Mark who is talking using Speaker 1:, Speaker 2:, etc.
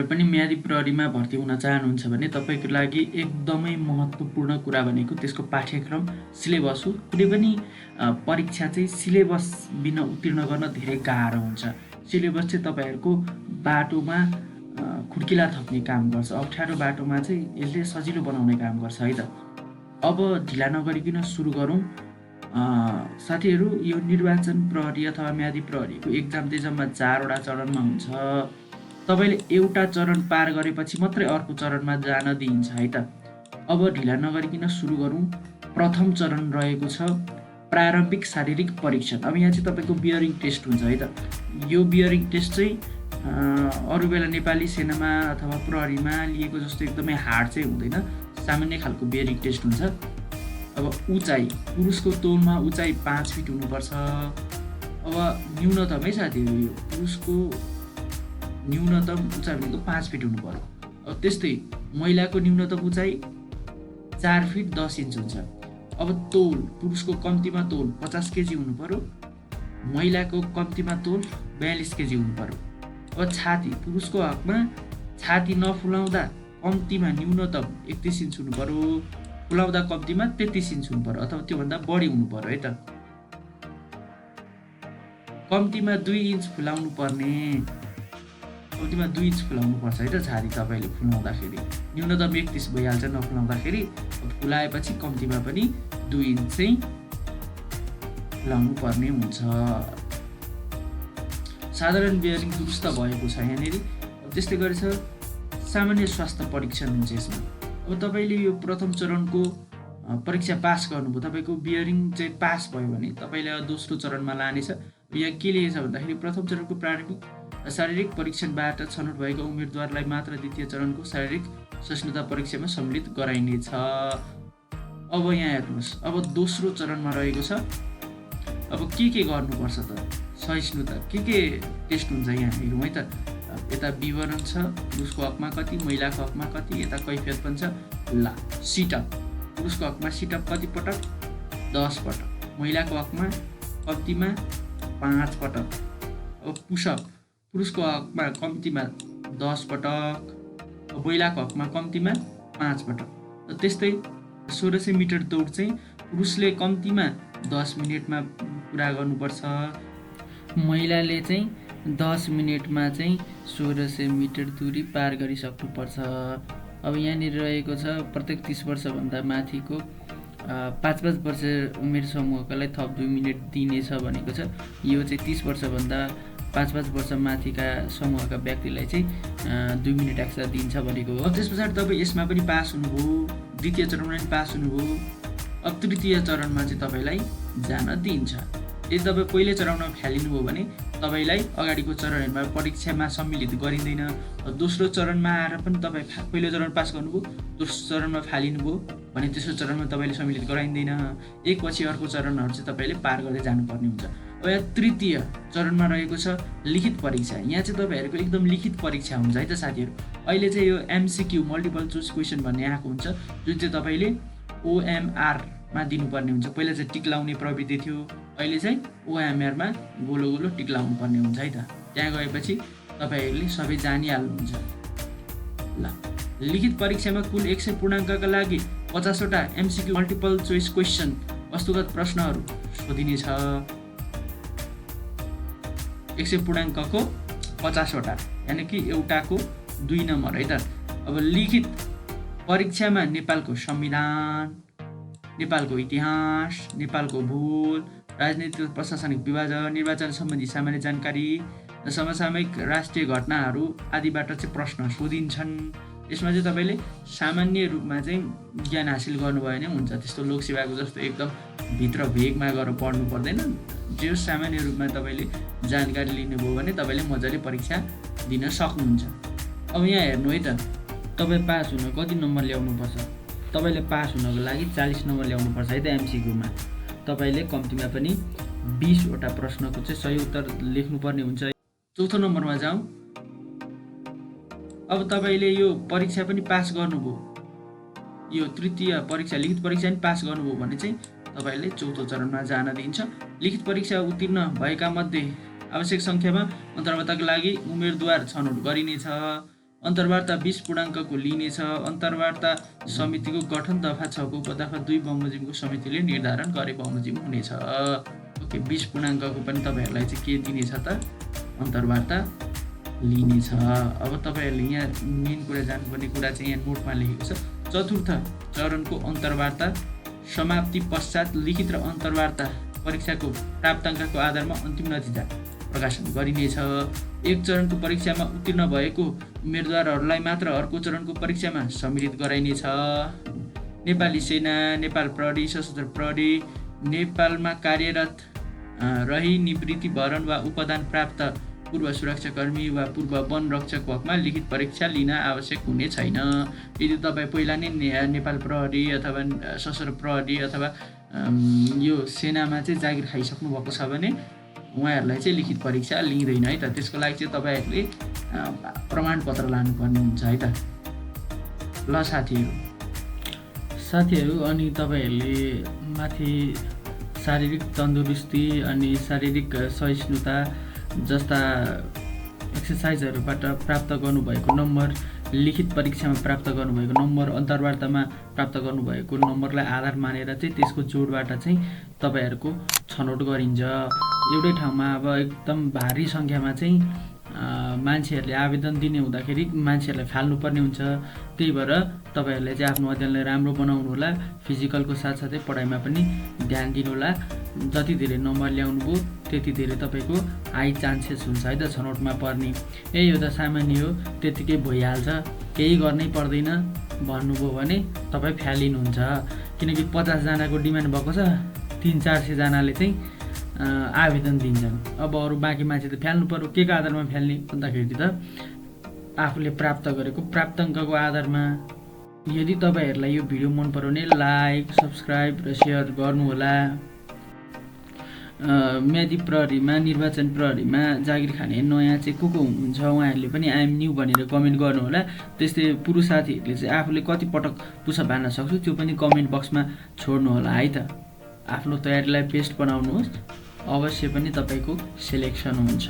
Speaker 1: पनि म्यादी प्रहरीमा भर्ती हुन चाहनुहुन्छ भने तपाईँको लागि एकदमै महत्त्वपूर्ण कुरा भनेको त्यसको पाठ्यक्रम सिलेबस हो। कुनै पनि परीक्षा चाहिँ सिलेबस बिना उत्तीर्ण गर्न धेरै गाह्रो हुन्छ। सिलेबस चाहिँ तपाईँहरूको बाटोमा खुड्किला थप्ने काम गर्छ, अप्ठ्यारो बाटोमा चाहिँ यसले सजिलो बनाउने काम गर्छ है त। अब ढिला नगरिकन सुरु गरौँ। साथीहरू, यो निर्वाचन प्रहरी अथवा म्यादी प्रहरीको एक्जाम चाहिँ जम्मा 4वटा चरणमा हुन्छ। तपाईँले एउटा चरण पार गरेपछि मात्रै अर्को चरणमा जान दिइन्छ है त। अब ढिला नगरिकन सुरु गरौँ। प्रथम चरण रहेको छ प्रारम्भिक शारीरिक परीक्षण। अब यहाँ चाहिँ तपाईँको बियरिङ टेस्ट हुन्छ है त। यो बियरिङ टेस्ट चाहिँ अरू बेला नेपाली सेनामा अथवा प्रहरीमा लिएको जस्तो एकदमै हार्ड चाहिँ हुँदैन, सामान्य खालको बियरिङ टेस्ट हुन्छ। अब उचाइ, पुरुषको तौलमा उचाइ 5 फिट हुनुपर्छ। अब न्यूनतम है साथीहरू, यो पुरुषको न्यूनतम उचाइ भनेको 5 फिट हुनु पर्यो। अब त्यस्तै महिलाको न्यूनतम उचाइ 4 फिट 10 इन्च हुन्छ। अब तौल, पुरुषको कम्तीमा तौल 50 केजी हुनु पर्यो, महिलाको कम्तीमा तौल 42 केजी हुनु पर्यो। अब छाती, पुरुषको हकमा छाती नफुलाउँदा कम्तीमा न्यूनतम 31 इन्च हुनु पर्यो, फुलाउँदा कम्तीमा 33 इन्च हुनु पर्यो अथवा त्योभन्दा बढी हुनु पर्यो है त। कम्तीमा 2 इन्च फुलाउनु पर्ने, कम्तीमा 2 इन्च फुलाउनु पर्छ है त छाती तपाईँले फुलाउँदाखेरि। न्यूनतम 31 भइहाल्छ नफुलाउँदाखेरि। फुलाएपछि कम्तीमा पनि 2 इन्च चाहिँ फुलाउनु पर्ने हुन्छ। साधारण बियरिङ दुरुस्त भएको छ यहाँनिर। त्यस्तै गरी छ सामान्य स्वास्थ्य परीक्षण हुन्छ यसमा। अब तपाईँले यो प्रथम चरणको परीक्षा पास गर्नुभयो, तपाईँको बियरिङ चाहिँ पास भयो भने तपाईँलाई दोस्रो चरणमा लानेछ। यहाँ के लेखेछ भन्दाखेरि प्रथम चरणको प्रारम्भिक शारीरिक परीक्षणबाट छनौट भएका उम्मेदवारलाई मात्र द्वितीय चरणको शारीरिक सहिष्णुता परीक्षामा सम्मिलित गराइनेछ। अब यहाँ हेर्नुहोस्, अब दोस्रो चरणमा रहेको छ। अब के गर्नुपर्छ त, सहिष्णुता के टेस्ट हुन्छ यहाँ हेरौँ है त। यता विवरण छ, पुरुषको हकमा कति, महिलाको हकमा कति, यता कैफियत पनि छ। ल, सिटअप, पुरुषको हकमा सिटअप कति पटक? 10 पटक, महिलाको हकमा कम्तीमा 5 पटक। अब पुसअप, पुरुषको हकमा कम्तीमा 10 पटक, महिलाको हकमा कम्तीमा 5 पटक। त्यस्तै 1600 मिटर दौड चाहिँ पुरुषले कम्तीमा 10 मिनटमा पुरा गर्नुपर्छ, महिलाले चाहिँ 10 मिनटमा चाहिँ 1600 मिटर दूरी पार गरिसक्नुपर्छ। अब यहाँनिर रहेको छ प्रत्येक 30 वर्षभन्दा माथिको 5-5 वर्ष उमेर समूहकालाई थप 2 मिनट दिनेछ भनेको छ। यो चाहिँ 30 वर्षभन्दा 5-5 वर्ष माथिका समूहका व्यक्तिलाई चाहिँ 2 मिनट एक्स्ट्रा दिन्छ भनेको हो। अब त्यस पछाडि तपाईँ यसमा पनि पास हुनुभयो, द्वितीय चरणमा पनि पास हुनुभयो। अब तृतीय चरणमा चाहिँ तपाईँलाई जान दिइन्छ। यदि तपाईँ पहिलो चरणमा फ्यालिनुभयो भने तपाईँलाई अगाडिको चरणहरूमा परीक्षामा सम्मिलित गरिँदैन। दोस्रो चरणमा आएर पनि तपाईँ पहिलो चरण पास गर्नुभयो, दोस्रो चरणमा फालिनुभयो भने तेस्रो चरणमा तपाईँले सम्मिलित गराइँदैन। एकपछि अर्को चरणहरू चाहिँ तपाईँले पार गर्दै जानुपर्ने हुन्छ। अब यहाँ तृतीय चरणमा रहेको छ लिखित परीक्षा। यहाँ चाहिँ तपाईँहरूको एकदम लिखित परीक्षा हुन्छ है त साथीहरू। अहिले चाहिँ यो MCQ मल्टिपल चोइस क्वेसन भन्ने आएको हुन्छ, जुन चाहिँ तपाईँले OMR मा दिनुपर्ने हुन्छ। पहिला चाहिँ टिक लाउने प्रविधि थियो, अहिले चाहिँ OMR मा गोलो गोलो टिक लाउनु पर्ने हुन्छ है त। त्यहाँ गएपछि तपाईँहरूले सबै जानिहाल्नुहुन्छ। ल, लिखित परीक्षामा कुल 100 पूर्णाङ्कका लागि 50वटा MCQ मल्टिपल चोइस क्वेसन वस्तुगत प्रश्नहरू सोधिनेछ। 100 पूर्णाङ्कको 50वटा, यानि कि एउटाको 2 नम्बर है त। अब लिखित परीक्षामा नेपालको संविधान, नेपालको इतिहास, नेपालको भूगोल, राजनीतिक प्रशासनिक विभाजन, निर्वाचन सम्बन्धी सामान्य जानकारी, समसामयिक राष्ट्रिय घटनाहरू आदिबाट चाहिँ प्रश्न सोधिन्छन्। यसमा चाहिँ तपाईँले सामान्य रूपमा चाहिँ ज्ञान हासिल गर्नुभयो भने हुन्छ। त्यस्तो लोकसेवाको जस्तो एकदम भित्र भेगमा गएर पढ्नु पर्दैन। जो सामान्य रूपमा तपाईँले जानकारी लिनुभयो भने तपाईँले मजाले परीक्षा दिन सक्नुहुन्छ। अब यहाँ हेर्नु है त, तपाईँ पास हुन कति नम्बर ल्याउनुपर्छ? तपाईँले पास हुनको लागि 40 नम्बर ल्याउनुपर्छ है त MCQ-मा। तपाईँले कम्तीमा पनि 20वटा प्रश्नको चाहिँ सही उत्तर लेख्नुपर्ने हुन्छ। चौथो नम्बरमा जाउँ। अब तपाईँले यो परीक्षा पनि पास गर्नुभयो, यो तृतीय परीक्षा लिखित परीक्षा पनि पास गर्नुभयो भने चाहिँ तपाईँले चौथो चरणमा जान दिन्छ। लिखित परीक्षा उत्तीर्ण भएका मध्ये आवश्यक सङ्ख्यामा अन्तर्वार्ताका लागि उम्मेदवार छनौट गरिनेछ। अन्तर्वार्ता 20 पूर्णाङ्कको लिनेछ। अन्तर्वार्ता समितिको गठन दफा 6 को उपदफा 2 बमोजिमको समितिले निर्धारण गरे बमोजिम हुनेछ। ओके, 20 पूर्णाङ्कको पनि तपाईँहरूलाई चाहिँ के दिनेछ त अन्तर्वार्ता लिनेछ। अब तपाईँहरूले यहाँ मेन कुरा जानुपर्ने कुरा चाहिँ यहाँ नोटमा लेखेको छ। चतुर्थ चरणको अन्तर्वार्ता समाप्ति पश्चात लिखित र अन्तर्वार्ता परीक्षाको प्राप्ताङ्कको आधारमा अन्तिम नतिजा प्रकाशन गरिनेछ। एक चरणको परीक्षामा उत्तीर्ण भएको उम्मेदवारहरूलाई मात्र अर्को चरणको परीक्षामा सम्मिलित गराइनेछ। नेपाली सेना, नेपाल प्रहरी, सशस्त्र प्रहरी, नेपालमा कार्यरत रही निवृत्ति भरण वा उपदान प्राप्त पूर्व सुरक्षाकर्मी वा पूर्व वन रक्षक हकमा लिखित परीक्षा लिन आवश्यक हुने छैन। यदि तपाईँ पहिला नै नेपाल प्रहरी अथवा सशस्त्र प्रहरी अथवा यो सेनामा चाहिँ जागिर खाइसक्नु भएको छ भने उहाँहरूलाई चाहिँ लिखित परीक्षा लिँदैन है त। त्यसको लागि चाहिँ तपाईँहरूले प्रमाणपत्र लानुपर्ने हुन्छ है त। ल साथीहरू अनि तपाईँहरूले माथि शारीरिक तन्दुरुस्ती अनि शारीरिक सहिष्णुता जस्ता एक्सर्साइजहरूबाट प्राप्त गर्नुभएको नम्बर, लिखित परीक्षामा प्राप्त गर्नुभएको नम्बर, अन्तर्वार्तामा प्राप्त गर्नुभएको नम्बरलाई आधार मानेर चाहिँ त्यसको जोडबाट चाहिँ तपाईँहरूको छनौट गरिन्छ। एउटै ठाउँमा अब एकदम भारी सङ्ख्यामा चाहिँ मान्छेहरूले आवेदन दिने हुँदाखेरि मान्छेहरूलाई फाल्नुपर्ने हुन्छ। त्यही भएर तपाईँहरूले चाहिँ आफ्नो अध्ययनलाई राम्रो बनाउनु होला। फिजिकलको साथसाथै पढाइमा पनि ध्यान दिनु होला। जति धेरै नम्बर ल्याउनु भयो त्यति धेरै तपाईँको हाई चान्सेस हुन्छ है त छनौटमा पर्ने। यही हो त, सामान्य हो, त्यतिकै भइहाल्छ, केही गर्नै पर्दैन भन्नुभयो भने तपाईँ फ्यालिनुहुन्छ। किनकि 50 जनाको डिमान्ड भएको छ, 300-400 जनाले चाहिँ आवेदन दिन्छन्। अब अरू बाँकी मान्छे त फ्याल्नु पर्यो। के को आधारमा फ्याल्ने भन्दाखेरि त आफूले प्राप्त गरेको प्राप्ताङ्कको आधारमा। यदि तपाईँहरूलाई यो भिडियो मन पर्यो भने लाइक, सब्सक्राइब र सेयर गर्नुहोला। म्यादी प्रहरीमा, निर्वाचन प्रहरीमा जागिर खाने नयाँ चाहिँ को हुनुहुन्छ उहाँहरूले पनि आइएम न्यू भनेर कमेन्ट गर्नुहोला। त्यस्तै पुरुष साथीहरूले चाहिँ आफूले कति पटक पुसअप हान्न सक्छु त्यो पनि कमेन्ट बक्समा छोड्नु होला है त। आफ्नो तयारीलाई बेस्ट बनाउनुहोस्, अवश्य पनि तपाईँको सेलेक्सन हुन्छ।